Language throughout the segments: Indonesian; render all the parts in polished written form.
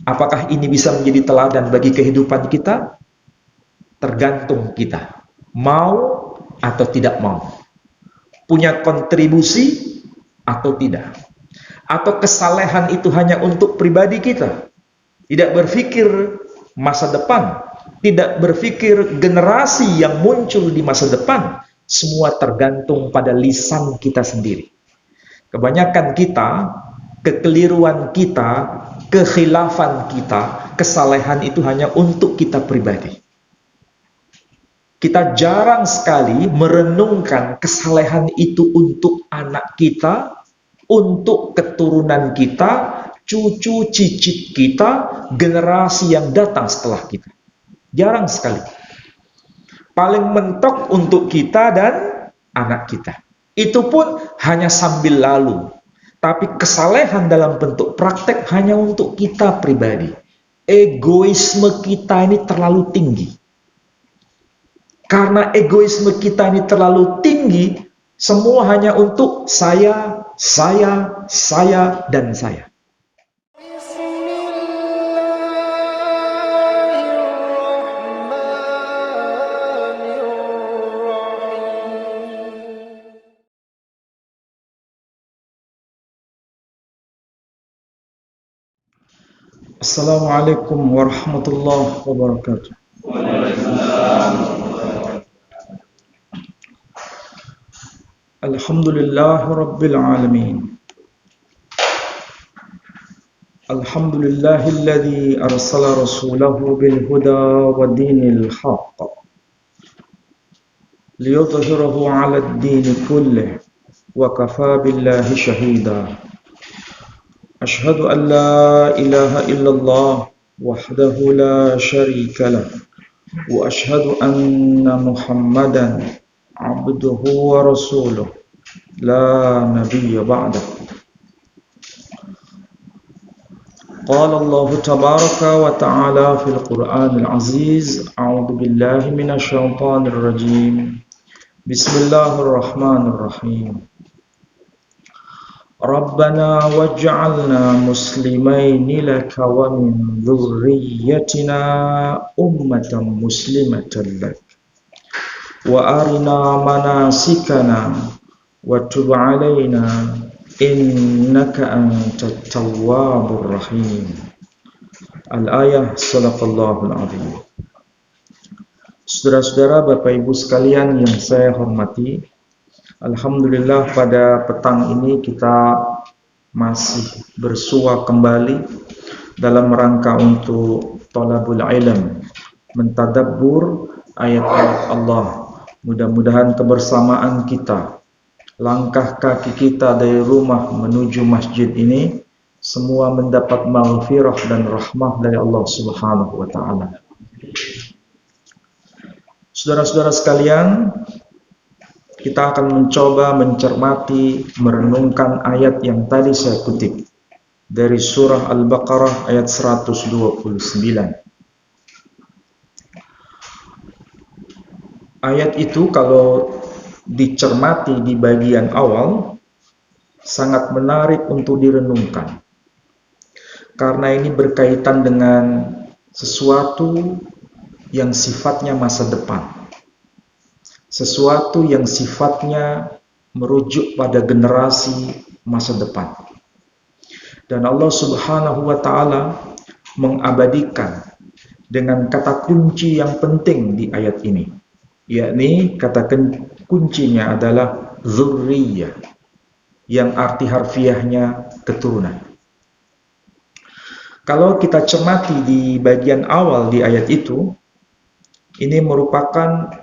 Apakah ini bisa menjadi teladan bagi kehidupan kita? Tergantung kita. Mau atau tidak mau. Punya kontribusi atau tidak. Atau kesalehan itu hanya untuk pribadi kita. Tidak berpikir masa depan. Tidak berpikir generasi yang muncul di masa depan. Semua tergantung pada lisan kita sendiri. Kebanyakan kita, kekeliruan kita, kekhilafan kita, kesalehan itu hanya untuk kita pribadi. Kita jarang sekali merenungkan kesalehan itu untuk anak kita, untuk keturunan kita, cucu cicit kita, generasi yang datang setelah kita. Jarang sekali. Paling mentok untuk kita dan anak kita. Itu pun hanya sambil lalu. Tapi kesalehan dalam bentuk praktek hanya untuk kita pribadi. Egoisme kita ini terlalu tinggi. Karena egoisme kita ini terlalu tinggi, semua hanya untuk saya, dan saya. Assalamualaikum warahmatullahi wabarakatuh. Alhamdulillahi rabbil alamin. Alhamdulillahilladzi arsala rasulahu bil huda wa dinil haqq liyudhhirahu 'ala ad-din kullih wa kafa billahi shahida. Ashhadu an la ilaha illallah wahdahu la syarika lah wa ashhadu anna Muhammadan abduhu wa rasuluh la nabiyya ba'dah. Qala Allah tabaraka wa ta'ala fil Qur'anil aziz, a'udzu billahi minasy syaithanir rajim. Bismillahirrahmanirrahim. Rabbana waj'alna muslimaini laka wa min dhurriyyatina ummatan muslimatan lak wa arina manasikana wa tub 'alaina innaka antat tawwabur rahim. Al-ayah, sadaqallahul azim. Saudara-saudara, Bapak Ibu sekalian yang saya hormati, alhamdulillah pada petang ini kita masih bersua kembali dalam rangka untuk thalabul ilm, mentadabbur ayat-ayat Allah. Mudah-mudahan kebersamaan kita, langkah kaki kita dari rumah menuju masjid ini semua mendapat maghfirah dan rahmah dari Allah Subhanahu wa taala. Saudara-saudara sekalian, kita akan mencoba mencermati, merenungkan ayat yang tadi saya kutip dari surah Al-Baqarah ayat 129. Ayat itu kalau dicermati di bagian awal sangat menarik untuk direnungkan. Karena ini berkaitan dengan sesuatu yang sifatnya masa depan. Sesuatu yang sifatnya merujuk pada generasi masa depan. Dan Allah Subhanahu wa taala mengabadikan dengan kata kunci yang penting di ayat ini, yakni kata kuncinya adalah dzurriyyah, yang arti harfiahnya keturunan. Kalau kita cermati di bagian awal di ayat itu, ini merupakan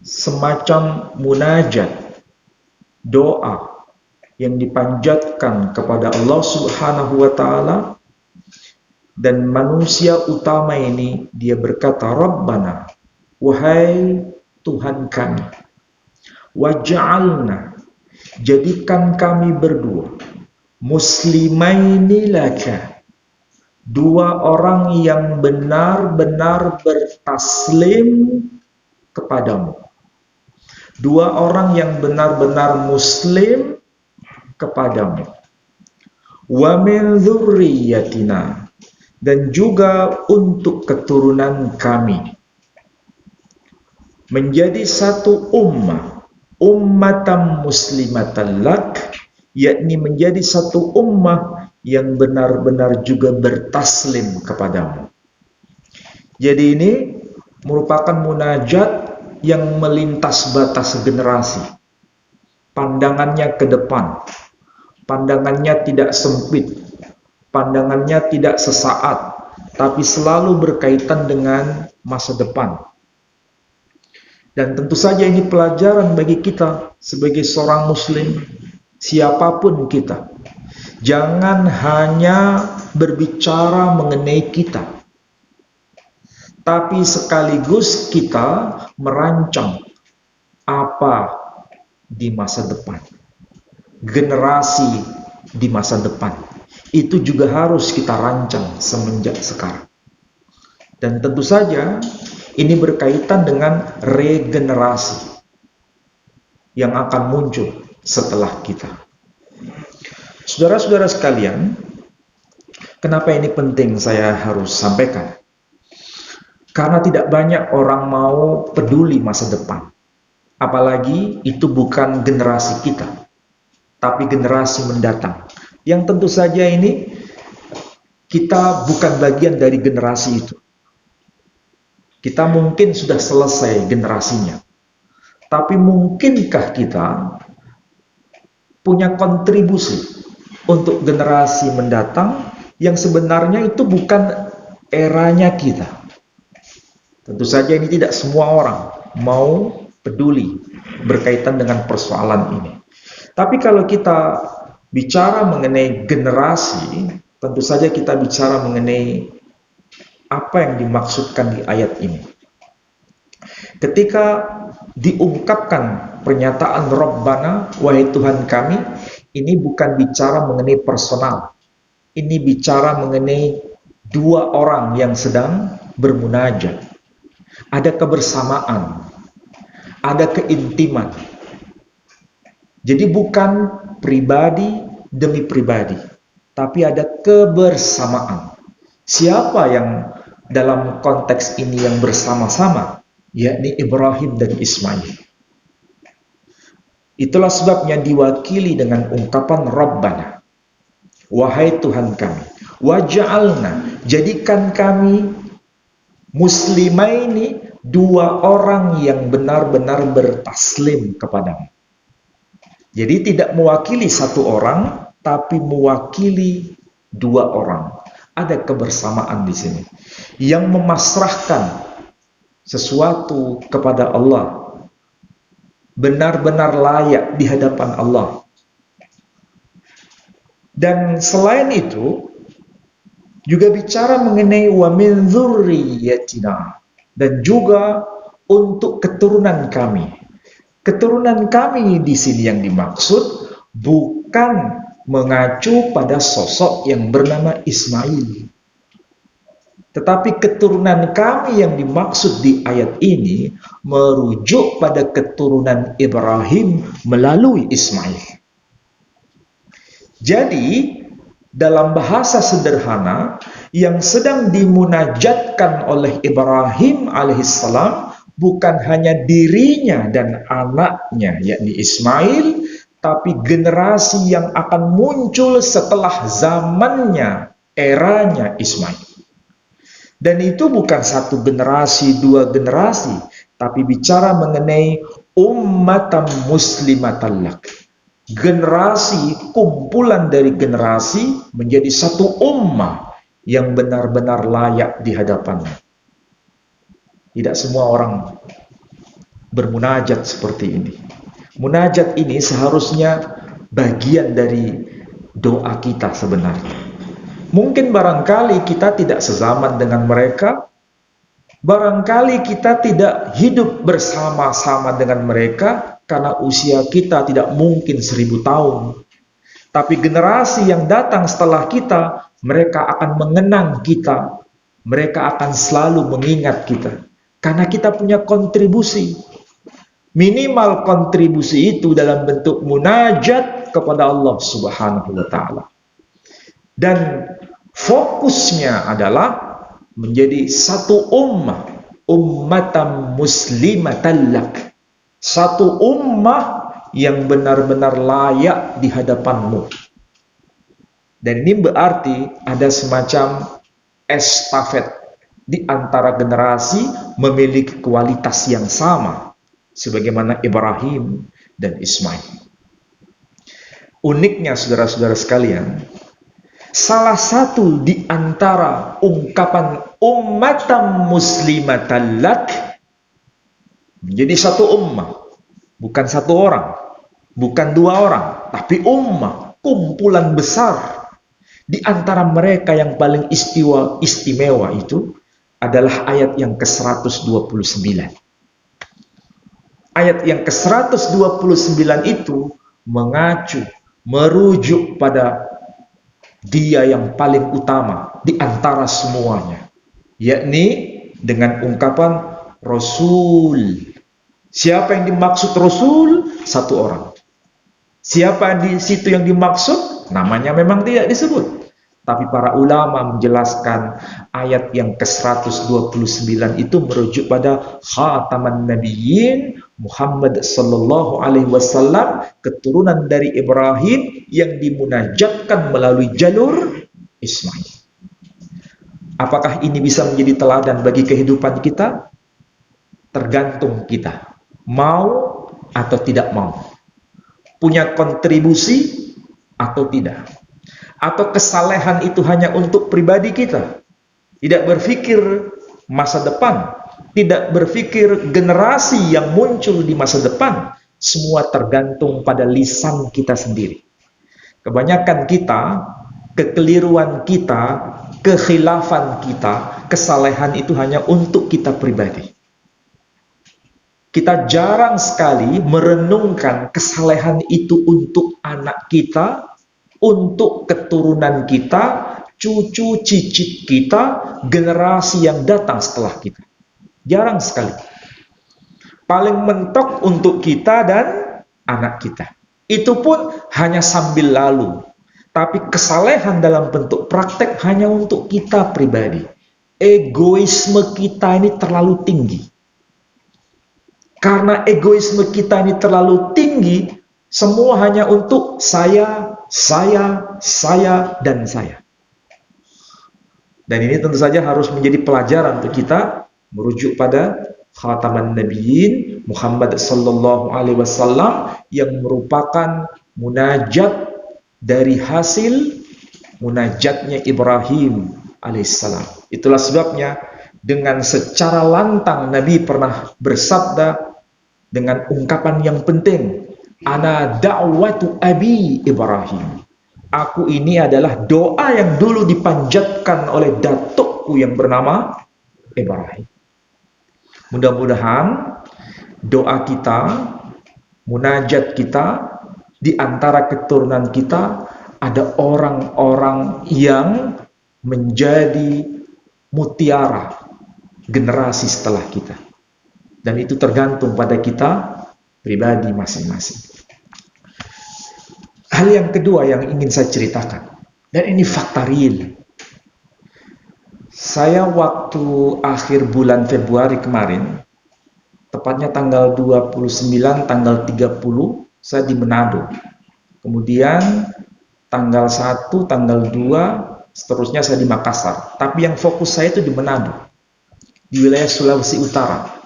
semacam munajat, doa yang dipanjatkan kepada Allah Subhanahu wa taala, dan manusia utama ini dia berkata, Rabbana, wahai Tuhan kami, waj'alna, jadikan kami berdua, muslimaini laka, dua orang yang benar-benar bertaslim kepadamu. Dua orang yang benar-benar muslim kepadamu. Wa min dzurriyyatina, dan juga untuk keturunan kami, menjadi satu ummah, ummatan muslimatan lak, yakni menjadi satu ummah yang benar-benar juga bertaslim kepadamu. Jadi ini merupakan munajat yang melintas batas generasi. Pandangannya ke depan, pandangannya tidak sempit, pandangannya tidak sesaat, tapi selalu berkaitan dengan masa depan. Dan tentu saja ini pelajaran bagi kita sebagai seorang muslim, siapapun kita. Jangan hanya berbicara mengenai kita, tapi sekaligus kita merancang apa di masa depan. Generasi di masa depan. Itu juga harus kita rancang semenjak sekarang. Dan tentu saja ini berkaitan dengan regenerasi yang akan muncul setelah kita. Saudara-saudara sekalian, kenapa ini penting saya harus sampaikan? Karena tidak banyak orang mau peduli masa depan. Apalagi itu bukan generasi kita, tapi generasi mendatang. Yang tentu saja ini kita bukan bagian dari generasi itu. Kita mungkin sudah selesai generasinya. Tapi mungkinkah kita punya kontribusi untuk generasi mendatang yang sebenarnya itu bukan eranya kita. Tentu saja ini tidak semua orang mau peduli berkaitan dengan persoalan ini. Tapi kalau kita bicara mengenai generasi, tentu saja kita bicara mengenai apa yang dimaksudkan di ayat ini. Ketika diungkapkan pernyataan Rabbana, wahai Tuhan kami, ini bukan bicara mengenai personal. Ini bicara mengenai dua orang yang sedang bermunajat. Ada kebersamaan, ada keintiman. Jadi bukan pribadi demi pribadi, tapi ada kebersamaan. Siapa yang dalam konteks ini yang bersama-sama? Yakni Ibrahim dan Ismail. Itulah sebabnya diwakili dengan ungkapan Rabbana, wahai Tuhan kami, waj'alna, jadikan kami muslimaini, dua orang yang benar-benar bertaslim kepadamu. Jadi tidak mewakili satu orang, tapi mewakili dua orang. Ada kebersamaan di sini yang memasrahkan sesuatu kepada Allah, benar-benar layak di hadapan Allah. Dan selain itu juga bicara mengenai wa min dzurriyyatina, dan juga untuk keturunan kami. Keturunan kami di sini yang dimaksud bukan mengacu pada sosok yang bernama Ismail. Tetapi keturunan kami yang dimaksud di ayat ini merujuk pada keturunan Ibrahim melalui Ismail. Jadi, dalam bahasa sederhana, yang sedang dimunajatkan oleh Ibrahim alaihissalam bukan hanya dirinya dan anaknya, yakni Ismail, tapi generasi yang akan muncul setelah zamannya, eranya Ismail. Dan itu bukan satu generasi, dua generasi, tapi bicara mengenai ummatan muslimatan lak. Generasi, kumpulan dari generasi menjadi satu ummah yang benar-benar layak di hadapannya. Tidak semua orang bermunajat seperti ini. Munajat ini seharusnya bagian dari doa kita sebenarnya. Mungkin barangkali kita tidak sezaman dengan mereka, barangkali kita tidak hidup bersama-sama dengan mereka karena usia kita tidak mungkin 1000 tahun. Tapi generasi yang datang setelah kita, mereka akan mengenang kita, mereka akan selalu mengingat kita, karena kita punya kontribusi. Minimal kontribusi itu dalam bentuk munajat kepada Allah Subhanahu wa Ta'ala. Dan Fokusnya adalah menjadi satu ummah, ummatan muslimatan lak. Satu ummah yang benar-benar layak di hadapanmu. Dan ini berarti ada semacam estafet di antara generasi memiliki kualitas yang sama sebagaimana Ibrahim dan Ismail. Uniknya saudara-saudara sekalian, salah satu di antara ungkapan ummatan muslimatan lak menjadi satu ummah, bukan satu orang, bukan dua orang, tapi ummah, kumpulan besar. Di antara mereka yang paling istimewa itu adalah ayat yang ke-129. Ayat yang ke-129 itu mengacu, merujuk pada dia yang paling utama di antara semuanya, yakni dengan ungkapan Rasul. Siapa yang dimaksud Rasul? Satu orang. Siapa di situ yang dimaksud? Namanya memang tidak disebut. Tapi para ulama menjelaskan ayat yang ke-129 itu merujuk pada khataman nabiyyin Muhammad sallallahu alaihi wasallam, keturunan dari Ibrahim yang dimunajatkan melalui jalur Ismail. Apakah ini bisa menjadi teladan bagi kehidupan kita? Tergantung kita mau atau tidak mau, punya kontribusi atau tidak, atau kesalehan itu hanya untuk pribadi kita, tidak berpikir masa depan, tidak berpikir generasi yang muncul di masa depan. Semua tergantung pada lisan kita sendiri. Kebanyakan kita, kekeliruan kita, kekhilafan kita, kesalehan itu hanya untuk kita pribadi. Kita jarang sekali merenungkan kesalehan itu untuk anak kita, untuk keturunan kita, cucu cicit kita, generasi yang datang setelah kita. Jarang sekali. Paling mentok untuk kita dan anak kita. Itu pun hanya sambil lalu. Tapi kesalehan dalam bentuk praktek hanya untuk kita pribadi. Egoisme kita ini terlalu tinggi. Karena egoisme kita ini terlalu tinggi, semua hanya untuk saya, dan saya. Dan ini tentu saja harus menjadi pelajaran untuk kita, merujuk pada khataman nabiyyin Muhammad sallallahu alaihi wasallam yang merupakan munajat dari hasil munajatnya Ibrahim alaihissalam. Itulah sebabnya dengan secara lantang Nabi pernah bersabda dengan ungkapan yang penting, ana da'watu abi Ibrahim. Aku ini adalah doa yang dulu dipanjatkan oleh datukku yang bernama Ibrahim. Mudah-mudahan doa kita, munajat kita, di antara keturunan kita ada orang-orang yang menjadi mutiara generasi setelah kita. Dan itu tergantung pada kita pribadi masing-masing. Hal yang kedua yang ingin saya ceritakan, dan ini fakta real. Saya waktu akhir bulan Februari kemarin, tepatnya tanggal 29, tanggal 30, saya di Manado. Kemudian tanggal 1, tanggal 2, seterusnya saya di Makassar. Tapi yang fokus saya itu di Manado, di wilayah Sulawesi Utara.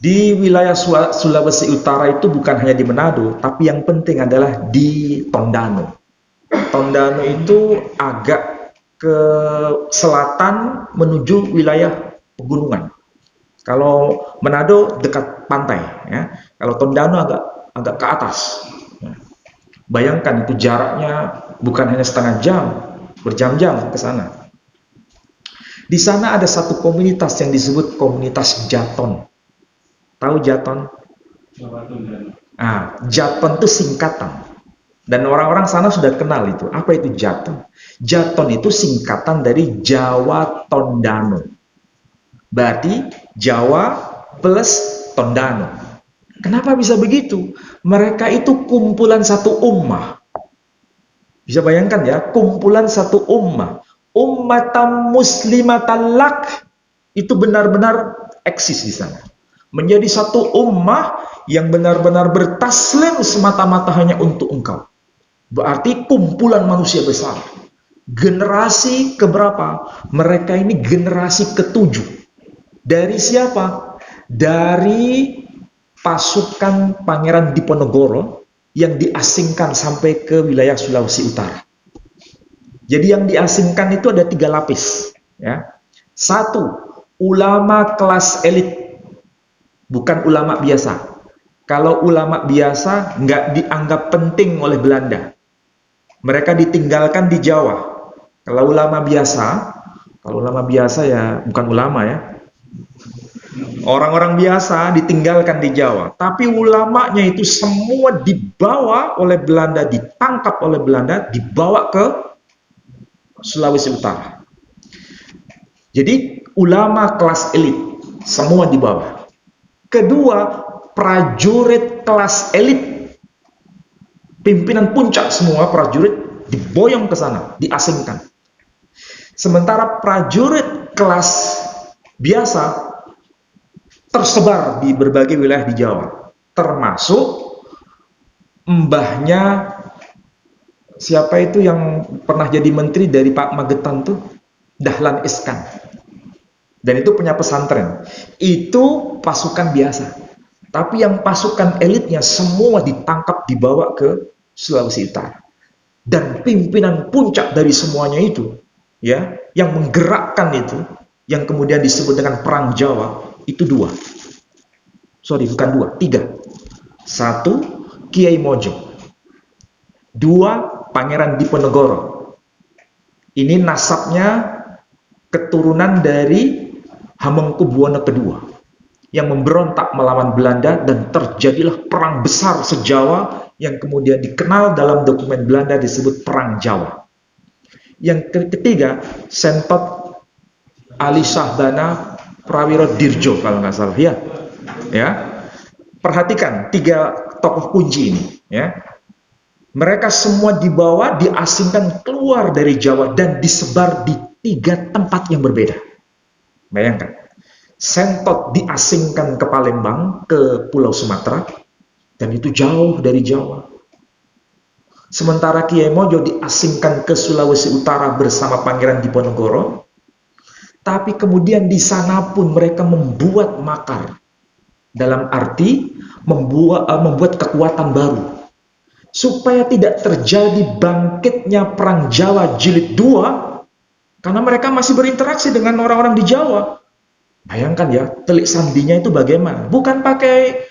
Di wilayah Sulawesi Utara itu bukan hanya di Manado, tapi yang penting adalah di Tondano. Tondano itu agak ke selatan menuju wilayah pegunungan. Kalau Manado dekat pantai, ya. Kalau Tondano agak ke atas. Ya. Bayangkan itu jaraknya bukan hanya setengah jam, berjam-jam ke sana. Di sana ada satu komunitas yang disebut komunitas Jaton. Tahu Jaton? Jaton itu singkatan. Dan orang-orang sana sudah kenal itu. Apa itu Jaton? Jaton itu singkatan dari Jawa Tondano. Berarti Jawa plus Tondano. Kenapa bisa begitu? Mereka itu kumpulan satu ummah. Bisa bayangkan ya, kumpulan satu ummah, ummatan muslimatan lak, itu benar-benar eksis di sana. Menjadi satu ummah yang benar-benar bertaslim semata-mata hanya untuk engkau. Berarti kumpulan manusia besar. Generasi keberapa? Mereka ini generasi ketujuh. Dari siapa? Dari pasukan Pangeran Diponegoro yang diasingkan sampai ke wilayah Sulawesi Utara. Jadi yang diasingkan itu ada 3 lapis. Ya. 1, ulama kelas elit, bukan ulama biasa. Kalau ulama biasa nggak dianggap penting oleh Belanda. Mereka ditinggalkan di Jawa. Kalau ulama biasa ya bukan ulama ya. Orang-orang biasa ditinggalkan di Jawa, tapi ulamanya itu semua dibawa oleh Belanda, ditangkap oleh Belanda, dibawa ke Sulawesi Utara. Jadi ulama kelas elit, semua dibawa. Kedua, prajurit kelas elit, pimpinan puncak semua prajurit diboyong ke sana, diasingkan. Sementara prajurit kelas biasa tersebar di berbagai wilayah di Jawa, termasuk mbahnya siapa itu yang pernah jadi menteri dari Pak Magetan tuh, Dahlan Iskan. Dan itu punya pesantren. Itu pasukan biasa. Tapi yang pasukan elitnya semua ditangkap, dibawa ke Sulawesi Utara. Dan pimpinan puncak dari semuanya itu, ya, yang menggerakkan itu, yang kemudian disebut dengan Perang Jawa, itu 2. Sorry, bukan 2, 3. 1, Kiai Mojo. 2, Pangeran Diponegoro. Ini nasabnya keturunan dari Hamengkubuwono II yang memberontak melawan Belanda, dan terjadilah perang besar se-Jawa yang kemudian dikenal dalam dokumen Belanda disebut Perang Jawa. Yang ketiga, Sentot Ali Sahdana Prawiro Dirjo kalau nggak salah ya. Ya. Perhatikan 3 tokoh kunci ini ya. Mereka semua dibawa, diasingkan keluar dari Jawa dan disebar di 3 tempat yang berbeda. Bayangkan, Sentot diasingkan ke Palembang, ke Pulau Sumatera, dan itu jauh dari Jawa. Sementara Kiai Mojo diasingkan ke Sulawesi Utara bersama Pangeran Diponegoro, tapi kemudian di sana pun mereka membuat makar, dalam arti membuat kekuatan baru, supaya tidak terjadi bangkitnya Perang Jawa Jilid 2, karena mereka masih berinteraksi dengan orang-orang di Jawa. Bayangkan ya, telik sandinya itu bagaimana? Bukan pakai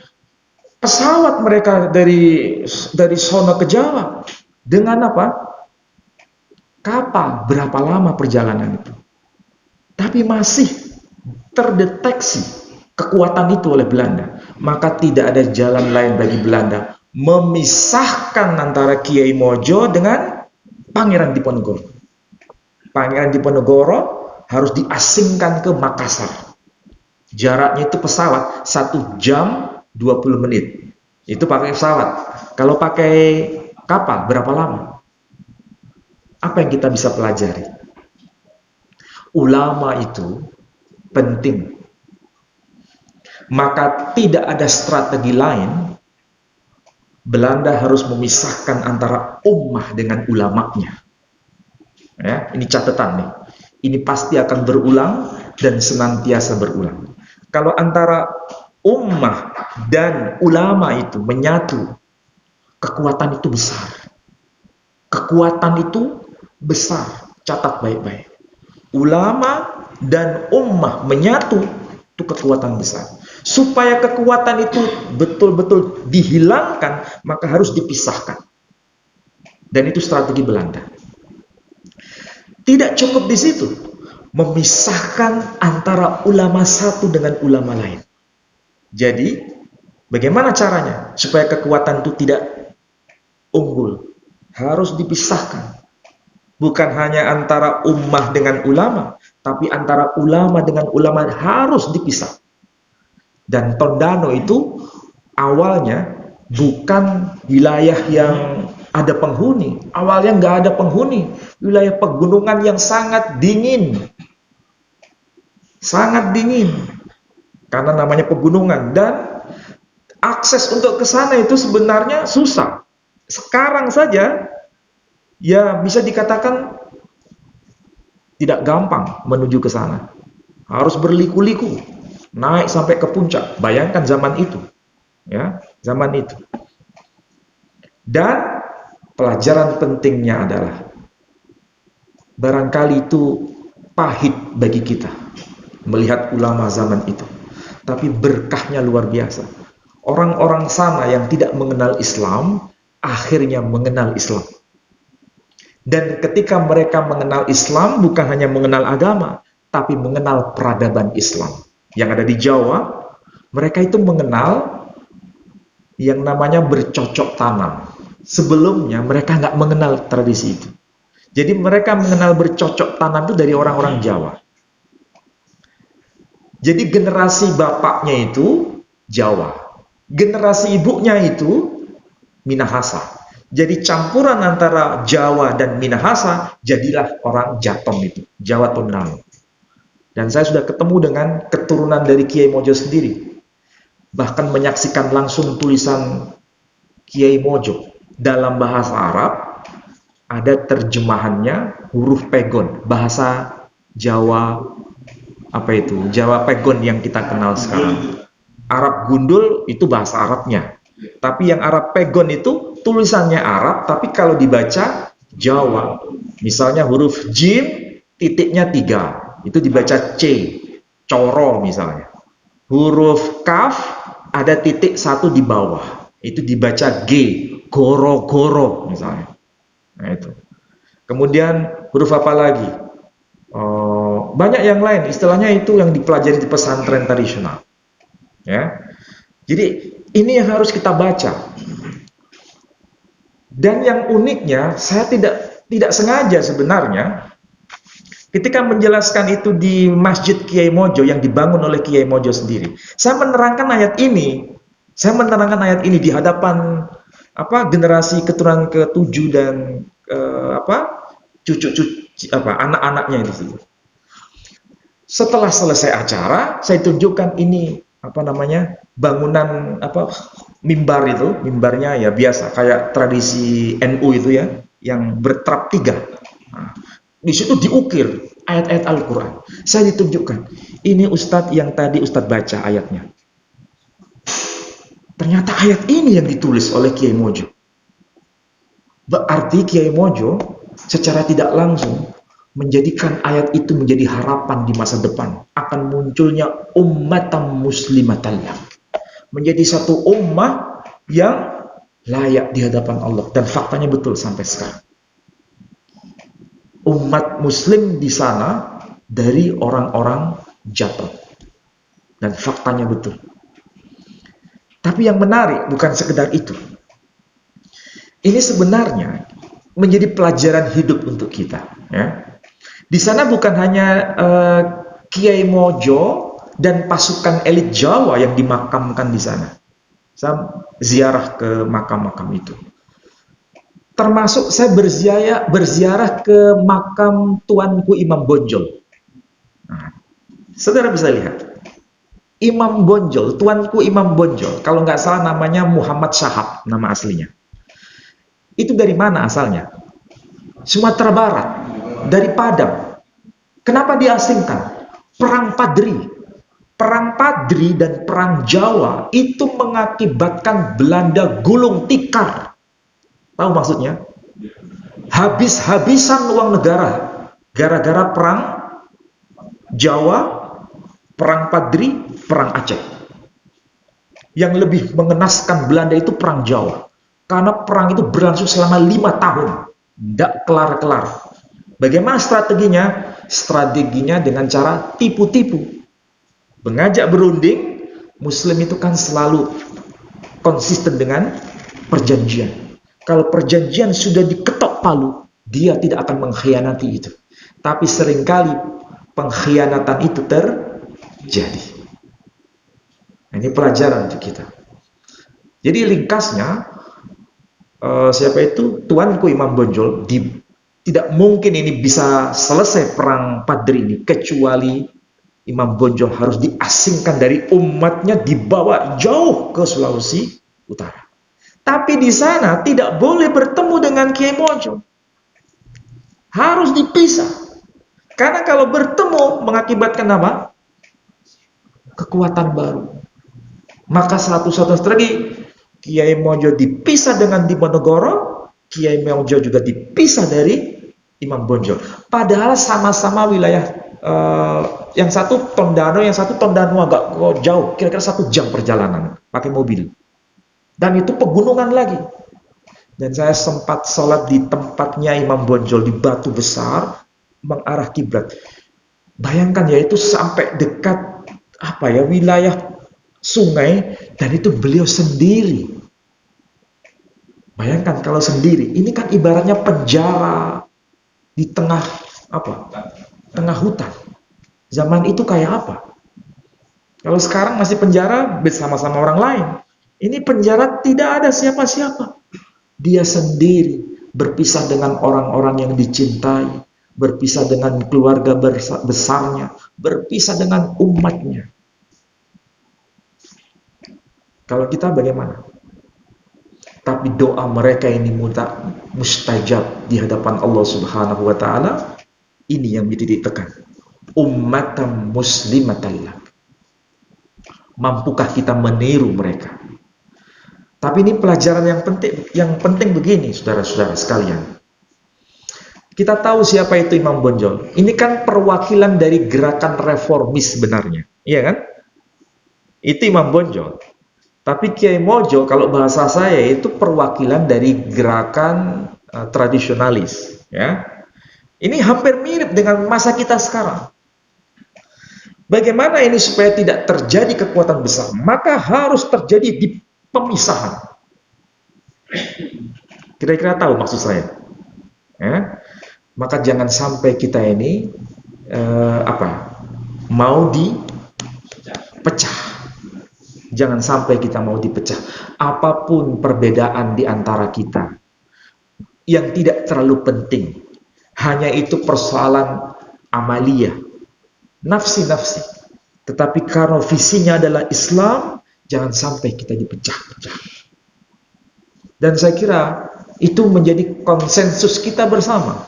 pesawat mereka dari sono ke Jawa. Dengan apa? Kapal. Berapa lama perjalanan itu? Tapi masih terdeteksi kekuatan itu oleh Belanda. Maka tidak ada jalan lain bagi Belanda memisahkan antara Kiai Mojo dengan Pangeran Diponegoro. Pangeran Diponegoro harus diasingkan ke Makassar. Jaraknya itu pesawat 1 jam 20 menit. Itu pakai pesawat. Kalau pakai kapal berapa lama? Apa yang kita bisa pelajari? Ulama itu penting. Maka tidak ada strategi lain. Belanda harus memisahkan antara ummah dengan ulamanya. Ya, ini catatan nih. Ini pasti akan berulang dan senantiasa berulang. Kalau antara ummah dan ulama itu menyatu, kekuatan itu besar. Kekuatan itu besar. Catat baik-baik. Ulama dan ummah menyatu, itu kekuatan besar. Supaya kekuatan itu betul-betul dihilangkan, maka harus dipisahkan. Dan itu strategi Belanda. Tidak cukup di situ. Memisahkan antara ulama satu dengan ulama lain. Jadi, bagaimana caranya supaya kekuatan itu tidak unggul? Harus dipisahkan. Bukan hanya antara ummah dengan ulama, tapi antara ulama dengan ulama harus dipisah. Dan Tondano itu awalnya bukan wilayah yang ada penghuni. Awalnya nggak ada penghuni. Wilayah pegunungan yang sangat dingin. Sangat dingin. Karena namanya pegunungan. Dan akses untuk ke sana itu sebenarnya susah. Sekarang saja, ya bisa dikatakan tidak gampang menuju ke sana. Harus berliku-liku. Naik sampai ke puncak. Bayangkan zaman itu. Ya, zaman itu. Dan pelajaran pentingnya adalah barangkali itu pahit bagi kita melihat ulama zaman itu, tapi berkahnya luar biasa. Orang-orang sana yang tidak mengenal Islam akhirnya mengenal Islam, dan ketika mereka mengenal Islam bukan hanya mengenal agama tapi mengenal peradaban Islam yang ada di Jawa. Mereka itu mengenal yang namanya bercocok tanam. Sebelumnya mereka nggak mengenal tradisi itu. Jadi mereka mengenal bercocok tanam itu dari orang-orang Jawa. Jadi generasi bapaknya itu Jawa, generasi ibunya itu Minahasa. Jadi campuran antara Jawa dan Minahasa, jadilah orang Jaton itu, Jawa Tondano. Dan saya sudah ketemu dengan keturunan dari Kiai Mojo sendiri. Bahkan menyaksikan langsung tulisan Kiai Mojo dalam bahasa Arab, ada terjemahannya huruf pegon, bahasa Jawa apa itu? Jawa pegon yang kita kenal sekarang. Arab gundul itu bahasa Arabnya. Tapi yang Arab pegon itu tulisannya Arab, tapi kalau dibaca Jawa. Misalnya huruf jim titiknya 3, itu dibaca C, coro misalnya. Huruf kaf ada titik 1 di bawah, itu dibaca G, goro-goro misalnya. Nah itu. Kemudian huruf apa lagi? Banyak yang lain, istilahnya itu yang dipelajari di pesantren tradisional. Ya. Jadi ini yang harus kita baca. Dan yang uniknya, saya tidak sengaja sebenarnya ketika menjelaskan itu di Masjid Kiai Mojo yang dibangun oleh Kiai Mojo sendiri. Saya menerangkan ayat ini. Saya menerangkan ayat ini di hadapan generasi keturunan ke-7 dan cucu-cucu anak-anaknya itu. Setelah selesai acara, saya tunjukkan ini bangunan mimbar itu, mimbarnya ya biasa kayak tradisi NU itu ya, yang bertrap 3. Nah, di situ diukir ayat-ayat Al-Quran. Saya ditunjukkan, ini Ustadz yang tadi Ustadz baca ayatnya. Ternyata ayat ini yang ditulis oleh Kiai Mojo. Berarti Kiai Mojo secara tidak langsung menjadikan ayat itu menjadi harapan di masa depan akan munculnya ummatan muslimatan, menjadi satu ummah yang layak di hadapan Allah. Dan faktanya betul sampai sekarang. Umat muslim di sana dari orang-orang Jaton. Dan faktanya betul. Tapi yang menarik bukan sekedar itu. Ini sebenarnya menjadi pelajaran hidup untuk kita. Ya. Di sana bukan hanya Kiai Mojo dan pasukan elit Jawa yang dimakamkan di sana. Saya ziarah ke makam-makam itu. Termasuk saya berziarah ke makam Tuanku Imam Bonjol. Nah, saudara bisa lihat. Imam Bonjol, Tuanku Imam Bonjol, kalau nggak salah namanya Muhammad Syahab, nama aslinya. Itu dari mana asalnya? Sumatera Barat, dari Padang. Kenapa diasingkan? Perang Padri. Perang Padri dan Perang Jawa itu mengakibatkan Belanda gulung tikar. Tahu maksudnya? Habis-habisan uang negara. Gara-gara Perang Jawa, Perang Padri, Perang Aceh. Yang lebih mengenaskan Belanda itu Perang Jawa. Karena perang itu berlangsung selama 5 tahun. Tidak kelar-kelar. Bagaimana strateginya? Strateginya dengan cara tipu-tipu. Mengajak berunding, Muslim itu kan selalu konsisten dengan perjanjian. Kalau perjanjian sudah diketok palu, dia tidak akan mengkhianati itu. Tapi seringkali pengkhianatan itu terjadi. Nah, ini pelajaran untuk kita. Jadi ringkasnya, siapa itu, tuanku Imam Bonjol, tidak mungkin ini bisa selesai perang Padri ini kecuali Imam Bonjol harus diasingkan dari umatnya, dibawa jauh ke Sulawesi Utara. Tapi di sana tidak boleh bertemu dengan Kiai Mojo, harus dipisah. Karena kalau bertemu mengakibatkan apa? Kekuatan baru. Maka satu-satu strategi, Kiai Mojo dipisah dengan Diponegoro, Kiai Mojo juga dipisah dari Imam Bonjol. Padahal sama-sama wilayah, yang satu Tondano, yang satu Tondano agak jauh, kira-kira 1 jam perjalanan pakai mobil. Dan itu pegunungan lagi. Dan saya sempat sholat di tempatnya Imam Bonjol di Batu Besar, mengarah kiblat. Bayangkan ya, itu sampai dekat wilayah sungai, dan itu beliau sendiri. Bayangkan kalau sendiri, ini kan ibaratnya penjara di tengah tengah hutan. Zaman itu kayak apa? Kalau sekarang masih penjara bersama-sama orang lain. Ini penjara tidak ada siapa-siapa. Dia sendiri berpisah dengan orang-orang yang dicintai, berpisah dengan keluarga besarnya, berpisah dengan umatnya. Kalau kita bagaimana? Tapi doa mereka ini mustajab di hadapan Allah Subhanahu wa taala. Ini yang dititik tekan. Ummatan muslimatan lak. Mampukah kita meniru mereka? Tapi ini pelajaran yang penting begini, saudara-saudara sekalian. Kita tahu siapa itu Imam Bonjol. Ini kan perwakilan dari gerakan reformis sebenarnya, iya kan? Itu Imam Bonjol. Tapi Kiai Mojo kalau bahasa saya itu perwakilan dari gerakan tradisionalis, ya. Ini hampir mirip dengan masa kita sekarang. Bagaimana ini supaya tidak terjadi kekuatan besar? Maka harus terjadi di pemisahan. Kira-kira tahu maksud saya? Ya? Maka jangan sampai kita ini mau dipecah. Jangan sampai kita mau dipecah. Apapun perbedaan di antara kita yang tidak terlalu penting, hanya itu persoalan amaliyah, nafsi-nafsi. Tetapi karena visinya adalah Islam, jangan sampai kita dipecah-pecah. Dan saya kira itu menjadi konsensus kita bersama.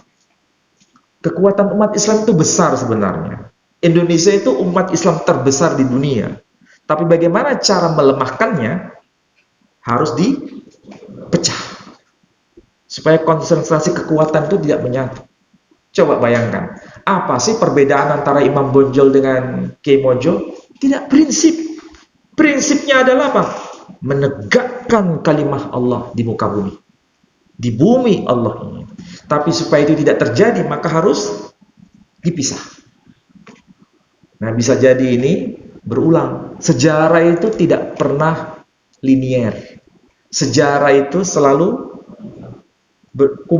Kekuatan umat Islam itu besar sebenarnya. Indonesia itu umat Islam terbesar di dunia. Tapi bagaimana cara melemahkannya? Harus dipecah. Supaya konsentrasi kekuatan itu tidak menyatu. Coba bayangkan, apa sih perbedaan antara Imam Bonjol dengan Kiai Mojo? Tidak prinsip. Prinsipnya adalah apa? Menegakkan kalimah Allah di muka bumi. Di bumi Allah ini. Tapi supaya itu tidak terjadi, maka harus dipisah. Nah, bisa jadi ini berulang. Sejarah itu tidak pernah linier. Sejarah itu selalu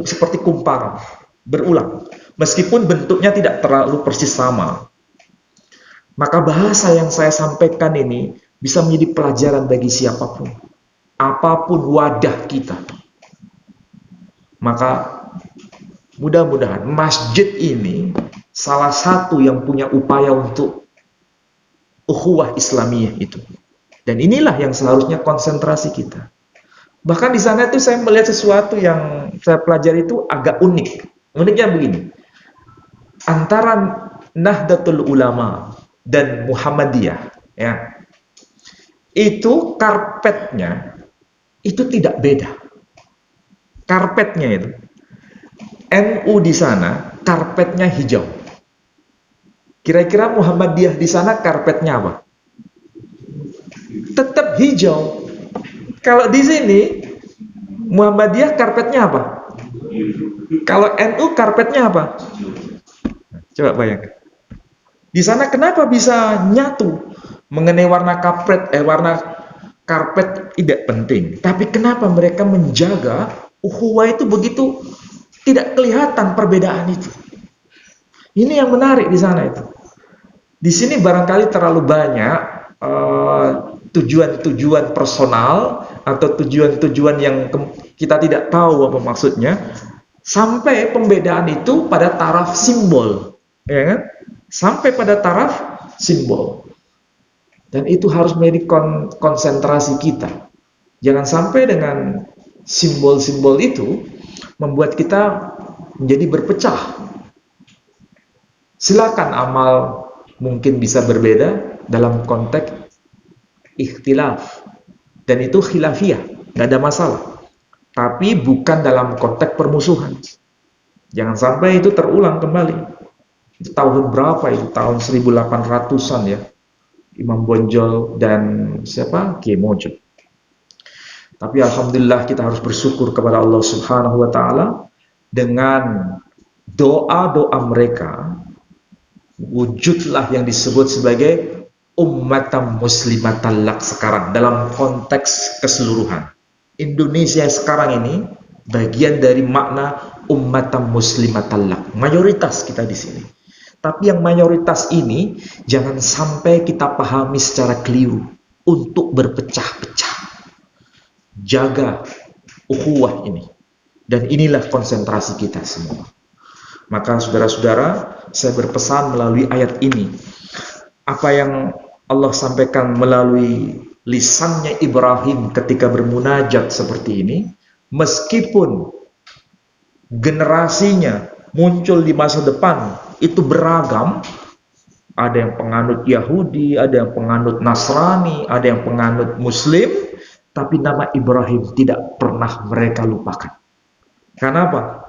seperti kumparan, berulang. Meskipun bentuknya tidak terlalu persis sama. Maka bahasa yang saya sampaikan ini bisa menjadi pelajaran bagi siapapun. Apapun wadah kita. Maka mudah-mudahan masjid ini salah satu yang punya upaya untuk ukhuwah Islamiyah itu. Dan inilah yang seharusnya konsentrasi kita. Bahkan di sana itu saya melihat sesuatu yang saya pelajari itu agak unik. Uniknya begini. Antara Nahdlatul Ulama dan Muhammadiyah, ya. Itu karpetnya itu tidak beda. Karpetnya itu. NU di sana karpetnya hijau. Kira-kira Muhammadiyah di sana karpetnya apa? Tetap hijau. Kalau di sini Muhammadiyah karpetnya apa? Kalau NU karpetnya apa? Coba bayangkan. Di sana kenapa bisa nyatu? Mengenai warna karpet tidak penting. Tapi kenapa mereka menjaga ukhuwah itu begitu tidak kelihatan perbedaan itu? Ini yang menarik di sana itu. Di sini barangkali terlalu banyak tujuan-tujuan personal atau tujuan-tujuan yang kita tidak tahu apa maksudnya, sampai pembedaan itu pada taraf simbol, ya kan? Sampai pada taraf simbol. Dan itu harus menjadi konsentrasi kita. Jangan sampai dengan simbol-simbol itu membuat kita menjadi berpecah. Silakan amal mungkin bisa berbeda dalam konteks ikhtilaf. Dan itu khilafiyah, nggak ada masalah. Tapi bukan dalam konteks permusuhan. Jangan sampai itu terulang kembali. Itu tahun berapa itu? Tahun 1800-an ya. Imam Bonjol dan siapa? Kiai Mojo. Tapi alhamdulillah kita harus bersyukur kepada Allah Subhanahu wa taala dengan doa-doa mereka wujudlah yang disebut sebagai ummatan muslimatan lak sekarang dalam konteks keseluruhan. Indonesia sekarang ini bagian dari makna ummatan muslimatan lak. Mayoritas kita di sini. Tapi yang mayoritas ini jangan sampai kita pahami secara keliru untuk berpecah-pecah. Jaga ukhuwah ini. Dan inilah konsentrasi kita semua. Maka saudara-saudara, saya berpesan melalui ayat ini. Apa yang Allah sampaikan melalui lisannya Ibrahim ketika bermunajat seperti ini, meskipun generasinya muncul di masa depan itu beragam, ada yang penganut Yahudi, ada yang penganut Nasrani, ada yang penganut Muslim, tapi nama Ibrahim tidak pernah mereka lupakan. Kenapa?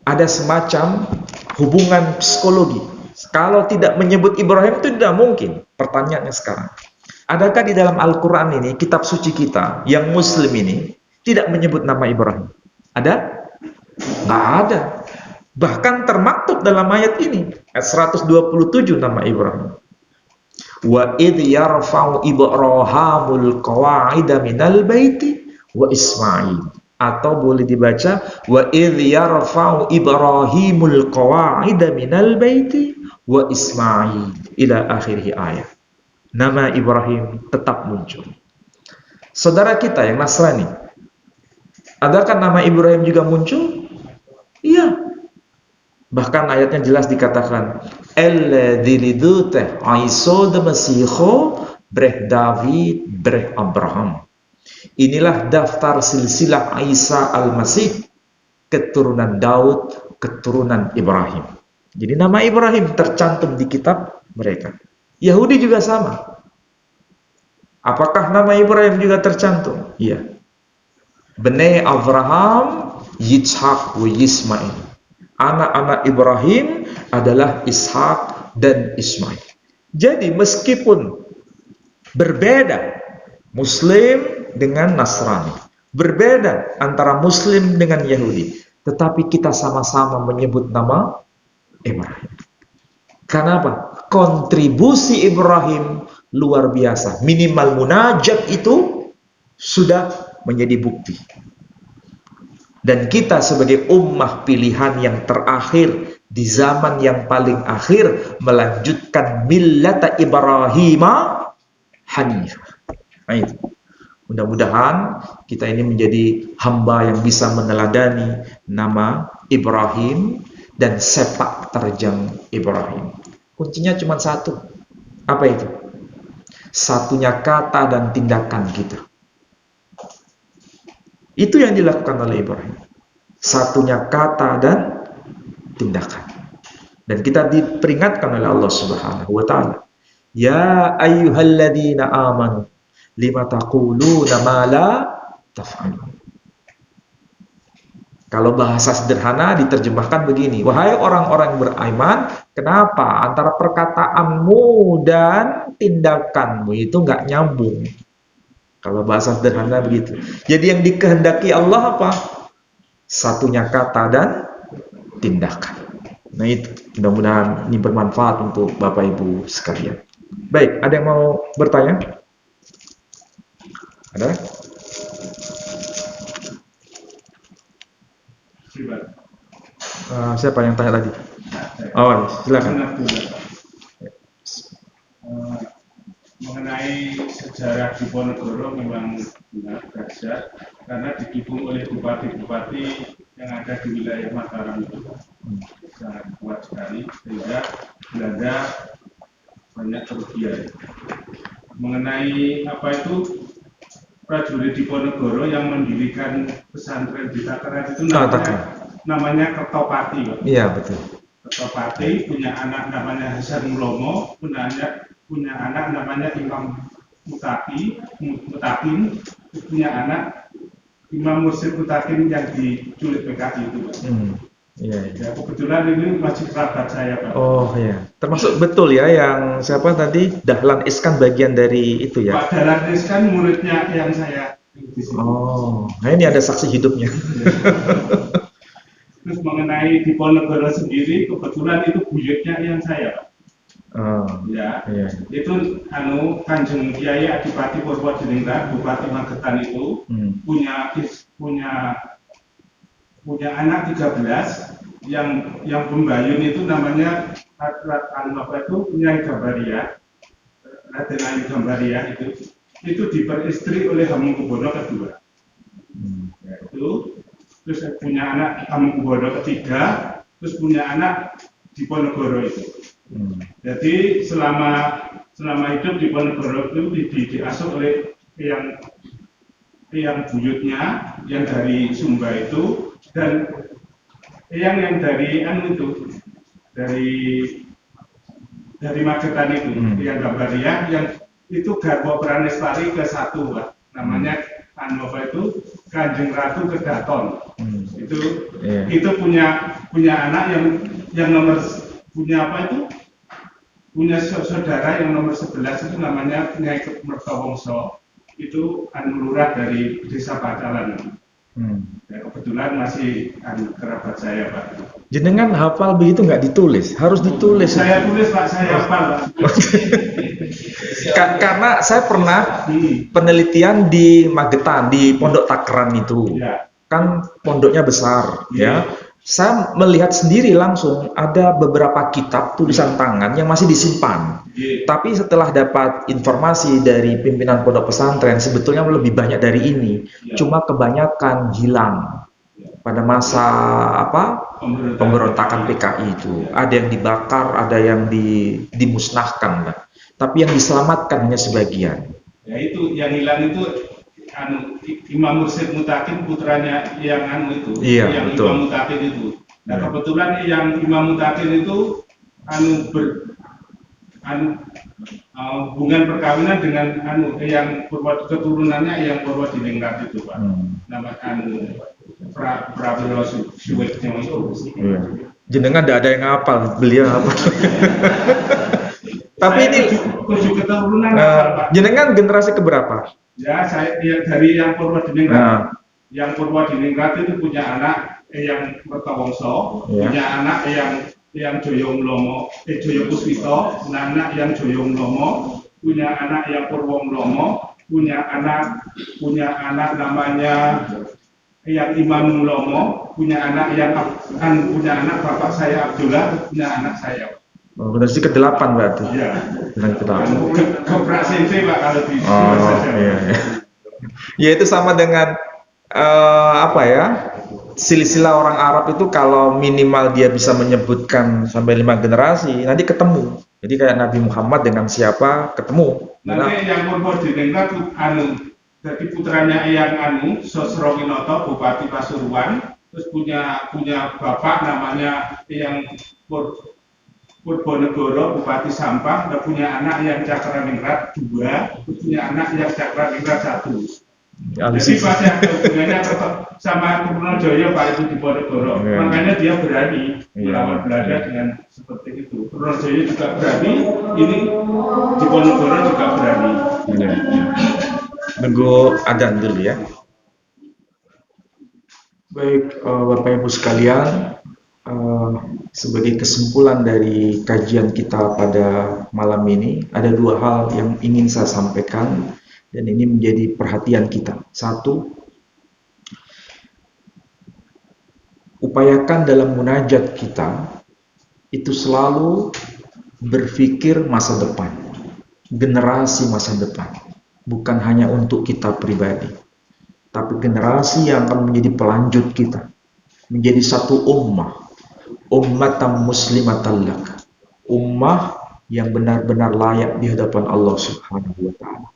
Ada semacam hubungan psikologi. Kalau tidak menyebut Ibrahim itu tidak mungkin. Pertanyaannya sekarang, adakah di dalam Al-Quran ini, kitab suci kita, yang Muslim ini, tidak menyebut nama Ibrahim? Ada? Nggak ada. Bahkan termaktub dalam ayat ini, ayat 127 nama Ibrahim. Wa idh yarfa'u Ibrahimul qawa'ida minal baiti wa Ismail. Atau boleh dibaca wa idh yarfa'u Ibrahimul qawa'ida minal baiti wa Ismail ila akhirih ayat. Nama Ibrahim tetap muncul. Saudara kita yang Nasrani, adakah nama Ibrahim juga muncul? Iya. Bahkan ayatnya jelas dikatakan alladzi lidute Isa de Masiho breh David breh Abraham. Inilah daftar silsilah Isa al-Masih, keturunan Daud, keturunan Ibrahim. Jadi nama Ibrahim tercantum di kitab mereka. Yahudi juga sama. Apakah nama Ibrahim juga tercantum? Iya. Bnei Abraham, Yitzhak, wa Ismail. Anak-anak Ibrahim adalah Ishak dan Ismail. Jadi meskipun berbeda Muslim dengan Nasrani, berbeda antara Muslim dengan Yahudi, tetapi kita sama-sama menyebut nama Ibrahim. Kenapa? Kontribusi Ibrahim luar biasa. Minimal munajat itu sudah menjadi bukti. Dan kita sebagai ummah pilihan yang terakhir di zaman yang paling akhir melanjutkan millata Ibrahim Hanif. Nah itu. Mudah-mudahan kita ini menjadi hamba yang bisa meneladani nama Ibrahim dan sepak terjang Ibrahim. Kuncinya cuma satu. Apa itu? Satunya kata dan tindakan kita. Itu yang dilakukan oleh Ibrahim. Satunya kata dan tindakan. Dan kita diperingatkan oleh Allah Subhanahu wa taala. Ya ayyuhalladzina amanu lima taquluna ma la taf'alun. Kalau bahasa sederhana diterjemahkan begini. Wahai orang-orang beriman, kenapa antara perkataanmu dan tindakanmu itu nggak nyambung? Kalau bahasa sederhana begitu. Jadi yang dikehendaki Allah apa? Satunya kata dan tindakan. Nah itu, mudah-mudahan ini bermanfaat untuk Bapak Ibu sekalian. Baik, ada yang mau bertanya? Ada? Siapa yang tanya tadi? Oh, silakan. Mengenai sejarah Diponegoro memang benar dahsyat karena didukung oleh bupati-bupati yang ada di wilayah Mataram itu sangat kuat sekali sehingga Belanda banyak kerugian. Mengenai apa itu prajurit Diponegoro yang mendirikan pesantren di Takaran itu namanya Kertopati, Pak. Iya, betul. Kertopati punya anak namanya Hasan Mulomo, punya anak namanya Imam Mutakin, punya anak Imam Mursyid Mutakin yang diculik PKI itu, Pak. Iya, iya. Ya, kebetulan ini masih kerabat saya, Pak. Oh iya, termasuk betul ya yang siapa tadi Dahlan Iskan bagian dari itu ya. Pak Dahlan Iskan muridnya yang saya di sini. Oh, nah ini ada saksi hidupnya. Terus mengenai Diponegoro sendiri, kebetulan itu buyutnya yang saya, Pak. Oh, Ya, iya. itu Kanjeng Kiai Adipati Purwodiningrat, Bupati Magetan itu punya anak 13 yang pembayun itu namanya Nyai Gambaria, Raden Ayu Gambaria itu diperistri oleh Hamengkubuwono II. Ya, itu terus punya anak Hamengkubuwono III, terus punya anak Diponegoro itu. Jadi selama hidup Diponegoro itu diasuh oleh yang buyutnya yang dari Sumba itu dan yang dari dari Magetan itu yang Gambaria yang itu Garwa Pranestari ke-1, Pak. Namanya itu Kanjeng Ratu Kedaton. Itu punya anak yang nomor punya saudara yang nomor 11 itu namanya Nyai Mertawongso. Itu lurah dari Desa Pacalan. Ya, kebetulan masih kerabat saya, Pak. Jenengan hafal begitu nggak ditulis? Harus ditulis. Saya tulis, Pak. Saya hafal, Pak. Karena saya pernah penelitian di Magetan, di Pondok Takran itu. Ya. Kan pondoknya besar, ya. Saya melihat sendiri langsung ada beberapa kitab tulisan tangan yang masih disimpan. Tapi setelah dapat informasi dari pimpinan pondok pesantren, sebetulnya lebih banyak dari ini. Cuma kebanyakan hilang pada masa pemberontakan PKI itu. Ada yang dibakar, ada yang dimusnahkan. Tapi yang diselamatkan hanya sebagian. Ya itu yang hilang itu Imam Mursyid Mutakin putranya yang Iya, betul. Imam Mutakin itu. Nah, kebetulan yang Imam Mutakin itu hubungan perkawinan dengan yang keturunannya yang Purwodiningrat itu, Pak. Nama Prawiro Suwetnya itu. Iya. Jenengan tidak ada yang ngapal, beliau apa? Tapi ini 7 keturunan, Pak. Jenengan generasi keberapa? Ya, saya dari yang Purwodiningrat. Yang Purwodiningrat itu punya anak yang Mertawongso, punya anak yang Joyomlomo, Joyo Puspito, anak yang Joyomlomo, punya anak yang Purwomlomo, punya anak namanya yang Imam Mulomo, punya anak bapak saya Abdullah, punya anak saya. Oh, berarti ke-8 berarti. Iya. Ke-8. Sente, Pak, kalau di iya. Ya itu sama dengan silsilah orang Arab itu kalau minimal dia bisa menyebutkan sampai 5 generasi, nanti ketemu. Jadi kayak Nabi Muhammad dengan siapa ketemu. Nanti yang Purwodiningrat jadi putranya yang Sosrowinoto, Bupati Pasuruan, terus punya bapak namanya yang Purwonegoro, Bupati Sampang, dan punya anak yang Cakraningrat 2, punya anak yang Cakraningrat 1. Jadi pada hubungannya sama Purnojoyo, Pak, itu di Ponegoro. Makanya dia berani melawan Belanda dengan seperti itu. Purnojoyo juga berani, ini di Ponegoro juga berani. Nunggu adzan dulu ya. Baik, Bapak Ibu sekalian, sebagai kesimpulan dari kajian kita pada malam ini, ada 2 hal yang ingin saya sampaikan dan ini menjadi perhatian kita. 1, upayakan dalam munajat kita itu selalu berpikir masa depan, generasi masa depan. bukan hanya untuk kita pribadi, tapi generasi yang akan menjadi pelanjut kita, menjadi satu ummatan muslimatan lak, ummah yang benar-benar layak di hadapan Allah Subhanahu wa taala.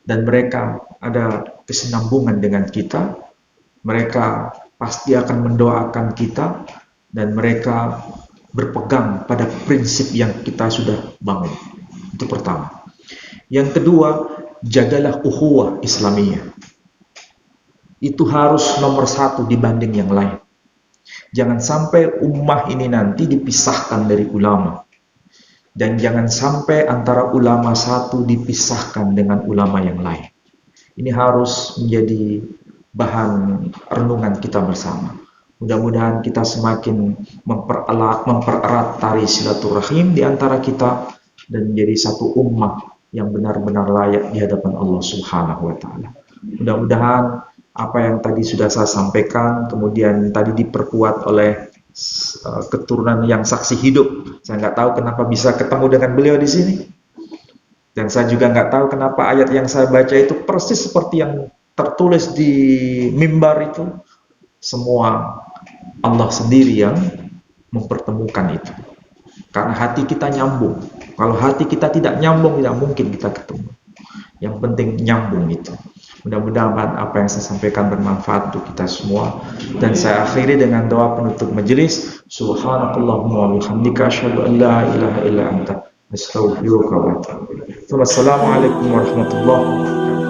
Dan mereka ada kesinambungan dengan kita, mereka pasti akan mendoakan kita, dan mereka berpegang pada prinsip yang kita sudah bangun. Itu pertama. Yang kedua, jagalah ukhuwah Islamiyah. Itu harus nomor satu dibanding yang lain. Jangan sampai ummah ini nanti dipisahkan dari ulama. Dan jangan sampai antara ulama satu dipisahkan dengan ulama yang lain. Ini harus menjadi bahan renungan kita bersama. Mudah-mudahan kita semakin mempererat tali silaturahim di antara kita dan menjadi satu ummah yang benar-benar layak di hadapan Allah Subhanahu wa taala. Mudah-mudahan apa yang tadi sudah saya sampaikan kemudian tadi diperkuat oleh keturunan yang saksi hidup. Saya nggak tahu kenapa bisa ketemu dengan beliau di sini. Dan saya juga nggak tahu kenapa ayat yang saya baca itu persis seperti yang tertulis di mimbar itu. Semua Allah sendiri yang mempertemukan itu. Karena hati kita nyambung. Kalau hati kita tidak nyambung, tidak mungkin kita ketemu. Yang penting nyambung itu. Mudah-mudahan apa yang saya sampaikan bermanfaat untuk kita semua. Dan saya akhiri dengan doa penutup majelis. Subhanakallahumma wa bihamdika asyhadu an la ilaha illa anta astaghfiruka wa atubu ilaik. Wassalamualaikum warahmatullahi wabarakatuh.